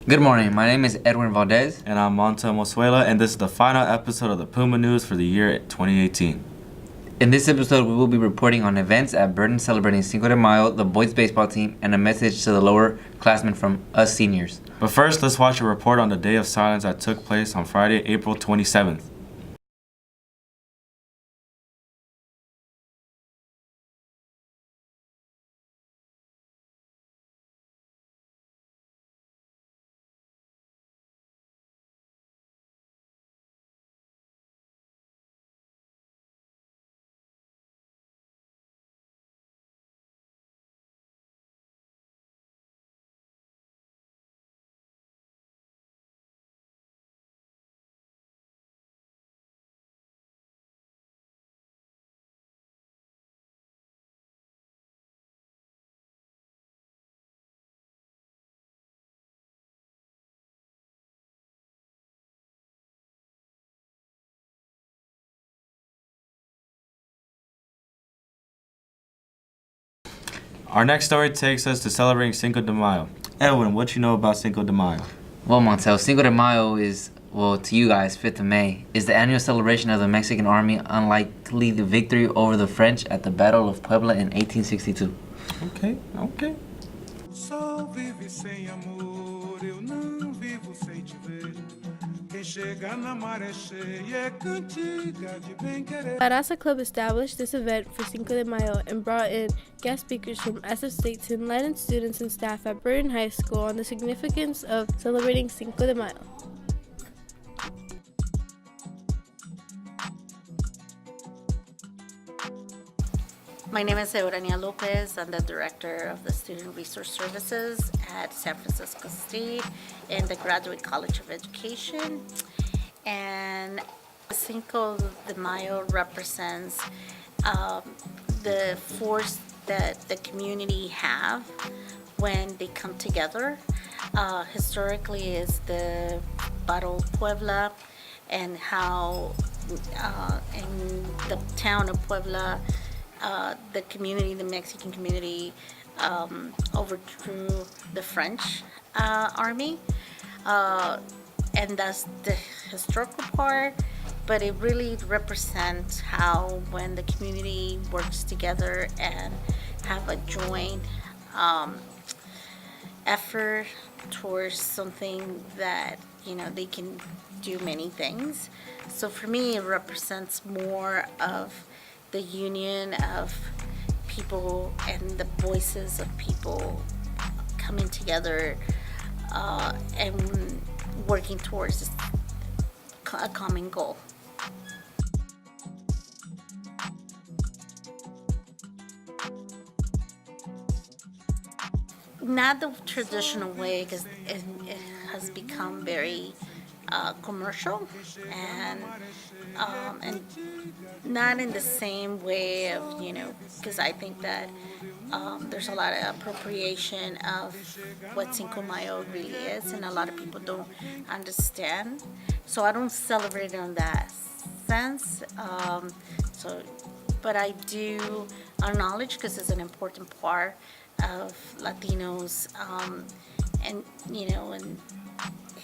Good morning, my name is Edwin Valdez. And I'm Monta Mosuela, and this is the final episode of the Puma News for the year 2018. In this episode, we will be reporting on events at Burton celebrating Cinco de Mayo, the boys' baseball team, and a message to the lower classmen from us seniors. But first, let's watch a report on the Day of Silence that took place on Friday, April 27th. Our next story takes us to celebrating Cinco de Mayo. Edwin, what you know about Cinco de Mayo? Well, Montel, Cinco de Mayo is, well, to you guys, 5th of May, is the annual celebration of the Mexican Army unlikely the victory over the French at the Battle of Puebla in 1862. Okay. Só vive sem amor, eu não vivo sem te ver. Quem chega na maré cheia é cantiga de bem querer. Barasa Club established this event for Cinco de Mayo and brought in guest speakers from SF State to enlighten students and staff at Burton High School on the significance of celebrating Cinco de Mayo. My name is Eurania Lopez. I'm the Director of the Student Resource Services at San Francisco State in the Graduate College of Education. And Cinco de Mayo represents the force that the community have when they come together. Historically is the Battle of Puebla, and how in the town of Puebla, the community, the Mexican community, overthrew the French army, and that's the historical part. But it really represents how when the community works together and have a joint effort towards something that they can do many things. So for me, it represents more of the union of people and the voices of people coming together and working towards a common goal. Not the traditional way, because it has become very commercial and not in the same way of because I think that there's a lot of appropriation of what Cinco de Mayo really is, and a lot of people don't understand. So I don't celebrate it in that sense. But I do acknowledge, because it's an important part of Latinos, and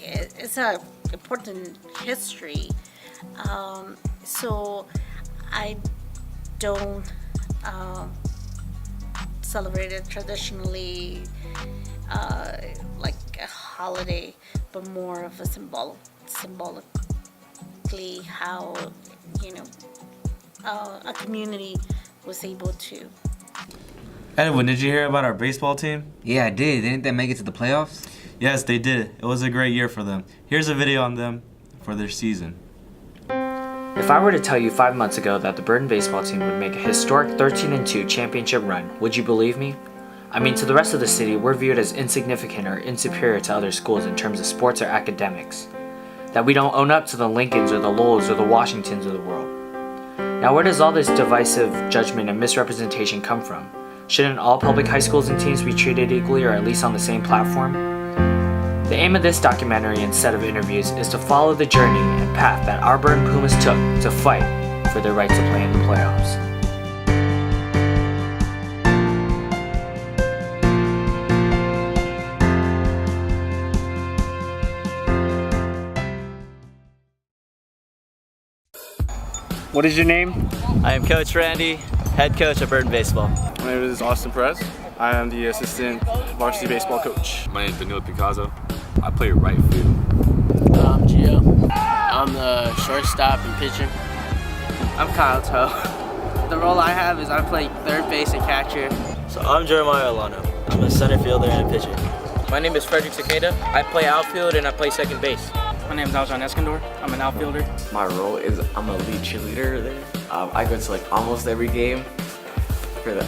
it's a important history. So I don't celebrate it traditionally like a holiday, but more of a symbolically how a community was able to. Edwin, did you hear about our baseball team? Yeah, I did. Didn't they make it to the playoffs? Yes, they did. It was a great year for them. Here's a video on them for their season. If I were to tell you 5 months ago that the Burton baseball team would make a historic 13-2 championship run, would you believe me? I mean, to the rest of the city, we're viewed as insignificant or inferior to other schools in terms of sports or academics. That we don't own up to the Lincolns or the Lowells or the Washingtons of the world. Now, where does all this divisive judgment and misrepresentation come from? Shouldn't all public high schools and teams be treated equally, or at least on the same platform? The aim of this documentary and set of interviews is to follow the journey and path that our Burton Pumas took to fight for their right to play in the playoffs. What is your name? I am Coach Randy, head coach of Burton Baseball. My name is Austin Perez. I am the assistant varsity baseball coach. My name is Danilo Picasso. I play right field. I'm Gio. I'm the shortstop and pitcher. I'm Kyle Toe. The role I have is I play third base and catcher. So I'm Jeremiah Alano. I'm a center fielder and a pitcher. My name is Frederick Cicada. I play outfield and I play second base. My name is Aljon Eskandor. I'm an outfielder. My role is I'm a lead cheerleader there. I go to like almost every game.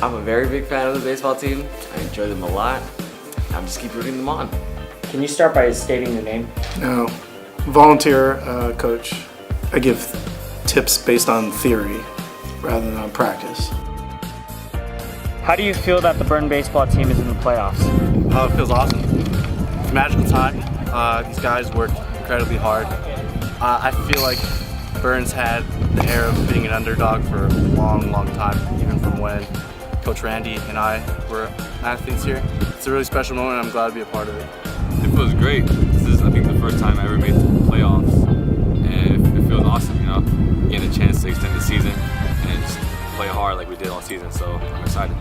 I'm a very big fan of the baseball team. I enjoy them a lot. I'm just keep rooting them on. Can you start by stating your name? No. Volunteer coach. I give tips based on theory rather than on practice. How do you feel that the Burton baseball team is in the playoffs? It feels awesome. It's a magical time. These guys worked incredibly hard. I feel like Burton's had the air of being an underdog for a long, long time, even from when Coach Randy and I were athletes here. It's a really special moment and I'm glad to be a part of it. It feels great. This is, I think, the first time I ever made it to the playoffs. And it feels awesome, you know, getting a chance to extend the season and just play hard like we did all season, so I'm excited.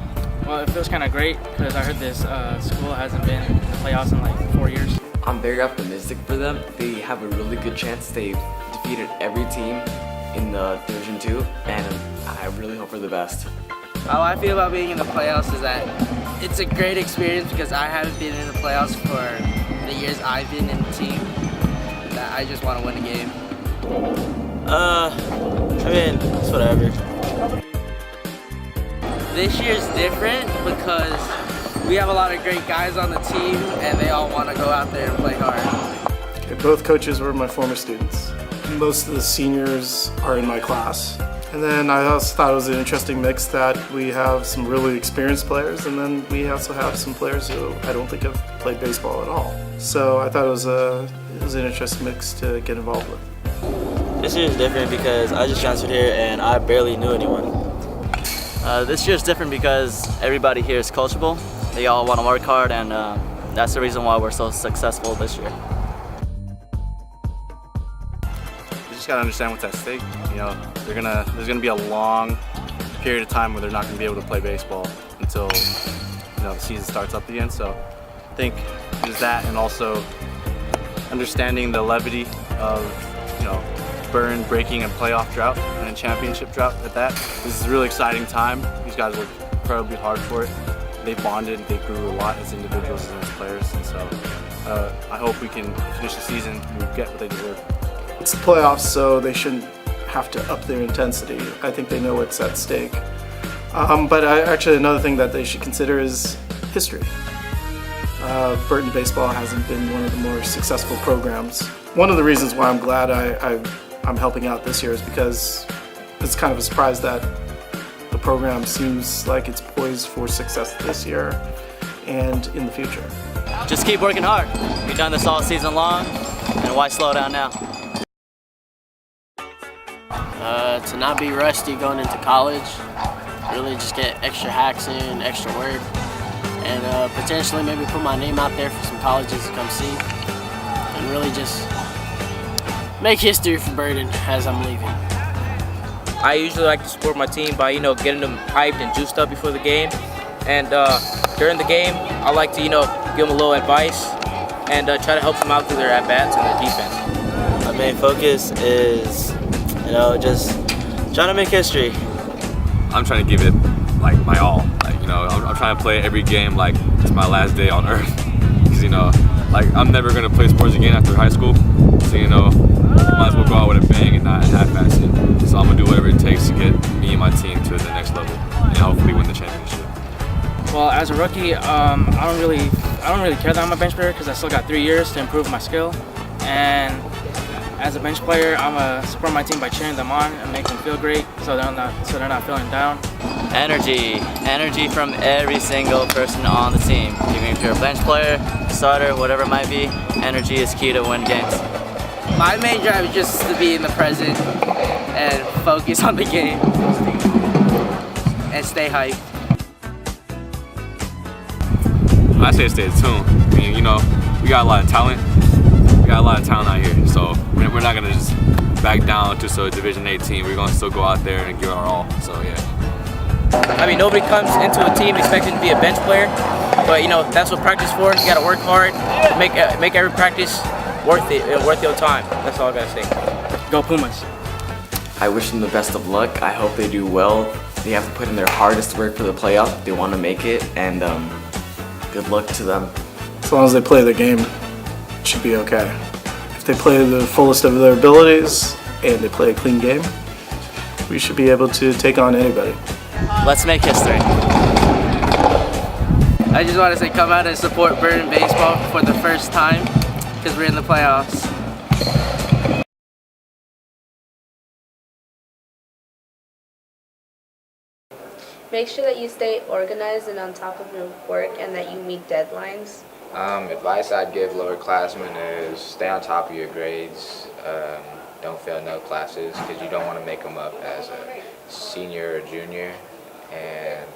Well, it feels kind of great because I heard this school hasn't been in the playoffs in like 4 years. I'm very optimistic for them. They have a really good chance. They've defeated every team in the Division 2, and I really hope for the best. How I feel about being in the playoffs is that it's a great experience because I haven't been in the playoffs for the years I've been in the team. That I just want to win a game. I mean, it's whatever. This year's different because we have a lot of great guys on the team and they all want to go out there and play hard. Okay, both coaches were my former students. Most of the seniors are in my class. And then I also thought it was an interesting mix that we have some really experienced players and then we also have some players who I don't think have played baseball at all. So I thought it was an interesting mix to get involved with. This year is different because I just transferred here and I barely knew anyone. This year is different because everybody here is coachable. They all want to work hard and that's the reason why we're so successful this year. You just gotta understand what's at stake. You know, there's gonna be a long period of time where they're not gonna be able to play baseball until the season starts up again. So I think there's that, and also understanding the levity of Burton breaking a playoff drought and a championship drought at that. This is a really exciting time. These guys worked incredibly hard for it. They bonded, they grew a lot as individuals and as players, and so I hope we can finish the season and get what they deserve. It's the playoffs, so they shouldn't have to up their intensity. I think they know what's at stake. But actually another thing that they should consider is history. Burton baseball hasn't been one of the more successful programs. One of the reasons why I'm glad I'm helping out this year is because it's kind of a surprise that the program seems like it's poised for success this year and in the future. Just keep working hard. We've done this all season long, and why slow down now? To not be rusty going into college, really just get extra hacks in, extra work, and potentially maybe put my name out there for some colleges to come see, and really just make history for Burton as I'm leaving. I usually like to support my team by, getting them hyped and juiced up before the game. And during the game, I like to, give them a little advice and try to help them out through their at-bats and their defense. My main focus is, just trying to make history. I'm trying to give it, my all. I'm trying to play every game like it's my last day on earth. Because, I'm never going to play sports again after high school. So, might as well go out with a bang and not half-ass it. So I'm going to do whatever it takes to get me and my team to the next level and hopefully win the championship. Well, as a rookie, I don't really care that I'm a bench player because I still got 3 years to improve my skill. And as a bench player, I'm gonna support my team by cheering them on and make them feel great, so they're not feeling down. Energy from every single person on the team. Even if you're a bench player, starter, whatever it might be, energy is key to win games. My main drive is just to be in the present and focus on the game and stay hyped. I say stay tuned. I mean, we got a lot of talent. We got a lot lot of talent out here, so we're not gonna just back down to a Division 8 team. We're gonna still go out there and give our all. So yeah. I mean, nobody comes into a team expecting to be a bench player, but you know that's what practice is for. You got to work hard, make every practice worth your time. That's all I gotta say. Go Pumas. I wish them the best of luck. I hope they do well. They have to put in their hardest work for the playoff if they want to make it, and good luck to them. As long as they play the game, it should be okay. If they play the fullest of their abilities and they play a clean game, we should be able to take on anybody. Let's make history. I just want to say come out and support Burton baseball for the first time because we're in the playoffs. Make sure that you stay organized and on top of your work and that you meet deadlines. Advice I'd give lowerclassmen is stay on top of your grades. Don't fail no classes because you don't want to make them up as a senior or junior. And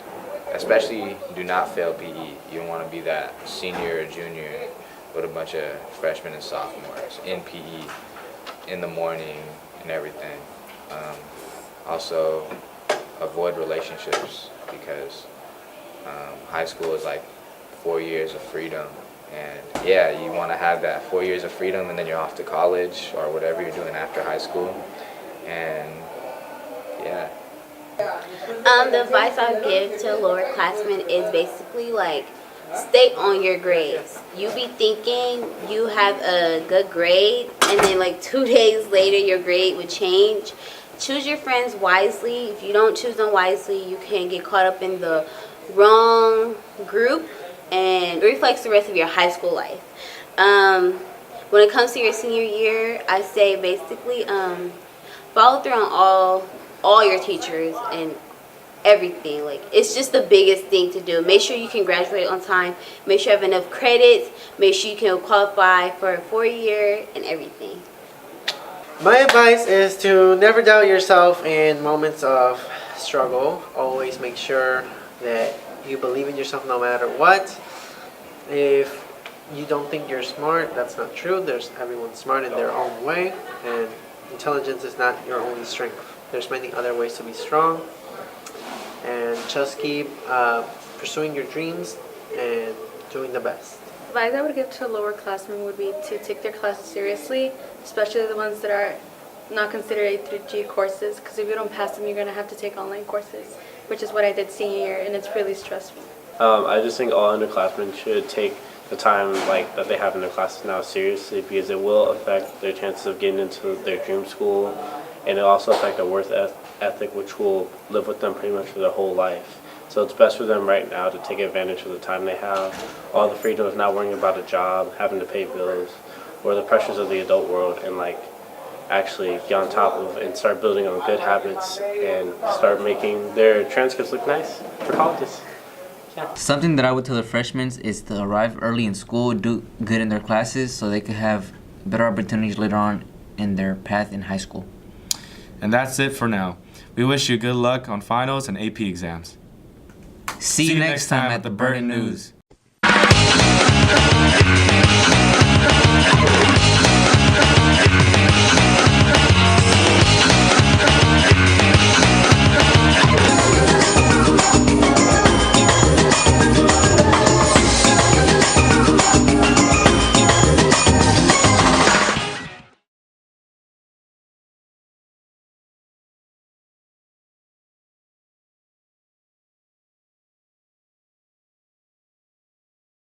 especially do not fail PE. You don't want to be that senior or junior with a bunch of freshmen and sophomores in PE in the morning and everything. Also, avoid relationships because high school is like 4 years of freedom. And yeah, you want to have that 4 years of freedom and then you're off to college or whatever you're doing after high school. And yeah. The advice I would give to lowerclassmen is basically like stay on your grades. You be thinking you have a good grade and then like 2 days later your grade would change. Choose your friends wisely. If you don't choose them wisely, you can get caught up in the wrong group and it reflects the rest of your high school life. When it comes to your senior year, I say basically follow through on all your teachers and everything. Like it's just the biggest thing to do. Make sure you can graduate on time. Make sure you have enough credits. Make sure you can qualify for a 4-year and everything. My advice is to never doubt yourself in moments of struggle. Always make sure that you believe in yourself no matter what. If you don't think you're smart, that's not true. Everyone's smart in their own way, and intelligence is not your only strength. There's many other ways to be strong, and just keep pursuing your dreams and doing the best. The advice I would give to lowerclassmen would be to take their classes seriously, especially the ones that are not considered A through G courses, because if you don't pass them, you're going to have to take online courses, which is what I did senior year, and it's really stressful. I just think all underclassmen should take the time that they have in their classes now seriously, because it will affect their chances of getting into their dream school, and it also affect their work ethic, which will live with them pretty much for their whole life. So it's best for them right now to take advantage of the time they have, all the freedom of not worrying about a job, having to pay bills, or the pressures of the adult world, and actually get on top of and start building on good habits and start making their transcripts look nice for colleges. Yeah. Something that I would tell the freshmen is to arrive early in school, do good in their classes so they could have better opportunities later on in their path in high school. And that's it for now. We wish you good luck on finals and AP exams. See you next time at the Burton News.